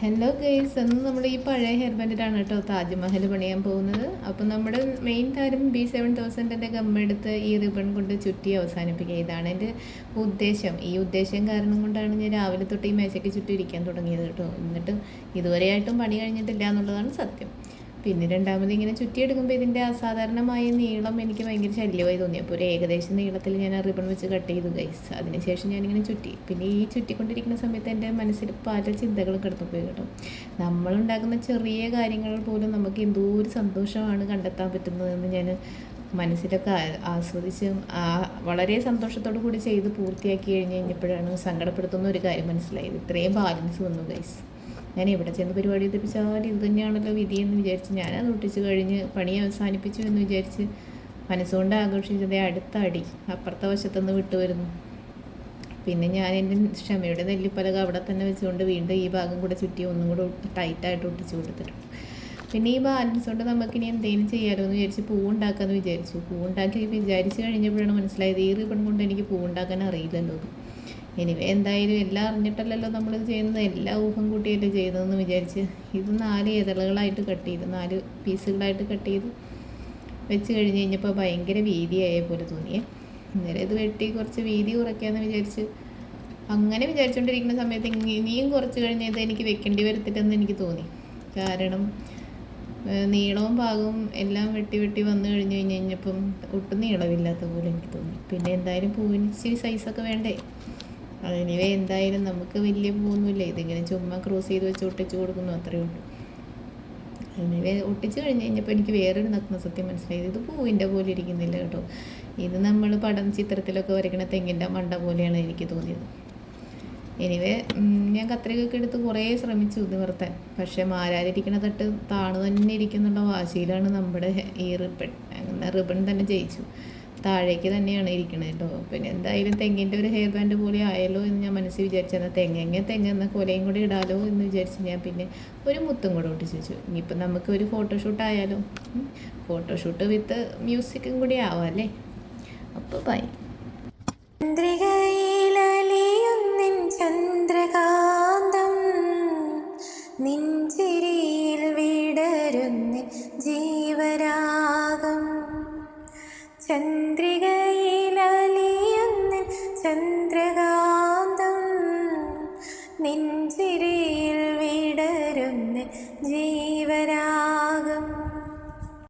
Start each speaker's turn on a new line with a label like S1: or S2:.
S1: Hello guys, അന്ന് നമ്മൾ ഈ പഴയ ഹെയർ ബാൻഡിലാണ് കേട്ടോ താജ്മഹൽ പണിയാൻ പോകുന്നത്. അപ്പം നമ്മുടെ മെയിൻ താരം B7000 ഗമ്മെടുത്ത് ഈ റിബൺ കൊണ്ട് ചുറ്റി അവസാനിപ്പിക്കുക. ഇതാണ് എൻ്റെ ഉദ്ദേശം. ഈ ഉദ്ദേശം കാരണം കൊണ്ടാണ് ഞാൻ രാവിലെ തൊട്ട് ഈ മേശയ്ക്ക് ചുറ്റി ഇരിക്കാൻ തുടങ്ങിയത് കേട്ടോ. എന്നിട്ട് ഇതുവരെയായിട്ടും പണി കഴിഞ്ഞിട്ടില്ല എന്നുള്ളതാണ് സത്യം. പിന്നെ രണ്ടാമത് ഇങ്ങനെ ചുറ്റിയെടുക്കുമ്പോൾ ഇതിൻ്റെ അസാധാരണമായ നീളം എനിക്ക് ഭയങ്കര ശല്യമായി തോന്നി. അപ്പോൾ ഒരു ഏകദേശം നീളത്തിൽ ഞാൻ ആ റിബൺ വെച്ച് കട്ട് ചെയ്തു ഗൈസ്. അതിനുശേഷം ഞാനിങ്ങനെ ചുറ്റി. പിന്നെ ഈ ചുറ്റിക്കൊണ്ടിരിക്കുന്ന സമയത്ത് എൻ്റെ മനസ്സിൽ പല ചിന്തകൾ കിടന്നുപോയി കേട്ടോ. നമ്മളുണ്ടാക്കുന്ന ചെറിയ കാര്യങ്ങൾ പോലും നമുക്ക് എന്തോ ഒരു സന്തോഷമാണ് കണ്ടെത്താൻ പറ്റുന്നതെന്ന് ഞാൻ മനസ്സിലൊക്കെ ആസ്വദിച്ച് വളരെ സന്തോഷത്തോടു കൂടി ചെയ്ത് പൂർത്തിയാക്കി കഴിഞ്ഞപ്പോഴാണ് സങ്കടപ്പെടുത്തുന്ന ഒരു കാര്യം മനസ്സിലായത്. ഇത്രയും ബാലൻസ് വന്നു ഗൈസ്. ഞാൻ എവിടെ ചെന്ന് പരിപാടി എത്തിപ്പിച്ചാൽ ഇത് തന്നെയാണല്ലോ വിധിയെന്ന് വിചാരിച്ച് ഞാനത് ഒട്ടിച്ച് കഴിഞ്ഞ് പണി അവസാനിപ്പിച്ചു എന്ന് വിചാരിച്ച് മനസ്സുകൊണ്ട് ആഘോഷിച്ചതേ അടുത്ത അടി അപ്പുറത്തെ വശത്തുനിന്ന് വിട്ടുവരുന്നു. പിന്നെ ഞാൻ എൻ്റെ ക്ഷമയുടെ നെല്ലിപ്പലക അവിടെ തന്നെ വെച്ചുകൊണ്ട് വീണ്ടും ഈ ഭാഗം കൂടെ ചുറ്റി ഒന്നും കൂടെ ടൈറ്റായിട്ട് ഒട്ടിച്ച് കൊടുത്തിട്ടുണ്ട്. പിന്നെ ഈ ബാലൻസ് കൊണ്ട് നമുക്കിനി എന്തെങ്കിലും ചെയ്യാമല്ലോ എന്ന് വിചാരിച്ച് പൂവുണ്ടാക്കാമെന്ന് വിചാരിച്ചു. പൂവുണ്ടാക്കി വിചാരിച്ച് കഴിഞ്ഞപ്പോഴാണ് മനസ്സിലായത് ഈ റിബൺ കൊണ്ട് എനിക്ക് പൂവുണ്ടാക്കാൻ അറിയില്ലല്ലോ. എനിവേ എന്തായാലും എല്ലാം അറിഞ്ഞിട്ടല്ലല്ലോ നമ്മൾ ചെയ്യുന്നത്, എല്ലാ ഊഹം കൂട്ടിയല്ലേ ചെയ്യുന്നതെന്ന് വിചാരിച്ച് ഇത് 4 ഇതളുകളായിട്ട് കട്ട് ചെയ്ത് 4 പീസുകളായിട്ട് കട്ട് ചെയ്ത് വെച്ച് കഴിഞ്ഞ് കഴിഞ്ഞപ്പോൾ ഭയങ്കര വീതിയായ പോലെ തോന്നിയേ. അന്നേരം ഇത് വെട്ടി കുറച്ച് വീതി കുറയ്ക്കാമെന്ന് വിചാരിച്ച് അങ്ങനെ വിചാരിച്ചുകൊണ്ടിരിക്കുന്ന സമയത്ത് ഇനിയും കുറച്ച് കഴിഞ്ഞ് ഇത് എനിക്ക് വെക്കേണ്ടി വരത്തില്ലെന്ന് എനിക്ക് തോന്നി. കാരണം നീളവും ഭാഗവും എല്ലാം വെട്ടി വന്നു കഴിഞ്ഞപ്പം ഒട്ടും നീളമില്ലാത്ത പോലെ എനിക്ക് തോന്നി. പിന്നെ എന്തായാലും പൂവിന് ഇച്ചിരി സൈസൊക്കെ വേണ്ടേ. അതിനിവേ എന്തായാലും നമുക്ക് വലിയ പൂവൊന്നുമില്ല, ഇതിങ്ങനെ ചുമ്മാ ക്രോസ് ചെയ്ത് വെച്ച് ഒട്ടിച്ച് കൊടുക്കുന്നു, അത്രയേ ഉള്ളൂ. അതിനിവേ ഒട്ടിച്ച് കഴിഞ്ഞപ്പോൾ എനിക്ക് വേറൊരു നഗ്ന സത്യം മനസ്സിലായത്, ഇത് പൂവിൻ്റെ പോലെ ഇരിക്കുന്നില്ല കേട്ടോ. ഇത് നമ്മൾ ചിത്രത്തിലൊക്കെ വരയ്ക്കണ തെങ്ങിൻ്റെ മണ്ട പോലെയാണ് എനിക്ക് തോന്നിയത്. എനിവേ ഞാൻ കത്രികയൊക്കെ എടുത്ത് കുറേ ശ്രമിച്ചു നിവർത്താൻ. പക്ഷേ മാരാരിരിക്കണ തട്ട് താണു തന്നെ ഇരിക്കുന്നുള്ള വാശിയിലാണ് നമ്മുടെ ഈ റിബൺ തന്നെ ജയിച്ചു. താഴേക്ക് തന്നെയാണ് ഇരിക്കണത് കേട്ടോ. പിന്നെ എന്തായാലും തെങ്ങിൻ്റെ ഒരു ഹെയർ ബാൻഡ് പോലെ ആയല്ലോ എന്ന് ഞാൻ മനസ്സിൽ വിചാരിച്ചെന്നാൽ തെങ്ങെന്ന കൊലയും കൂടി ഇടാലോ എന്ന് വിചാരിച്ച് ഞാൻ പിന്നെ ഒരു മുത്തും കൂടെ ഒട്ടിച്ച് വെച്ചു. ഇനിയിപ്പം നമുക്ക് ഒരു ഫോട്ടോഷൂട്ട് ആയാലോ, ഫോട്ടോഷൂട്ട് വിത്ത് മ്യൂസിക്കും കൂടി ആവാം അല്ലേ. അപ്പോൾ ബൈ.
S2: ചന്ദ്രകാന്തം നിൻചിരിയിൽ വിടരുന്ന ജീവരാഗം ചന്ദ്രിക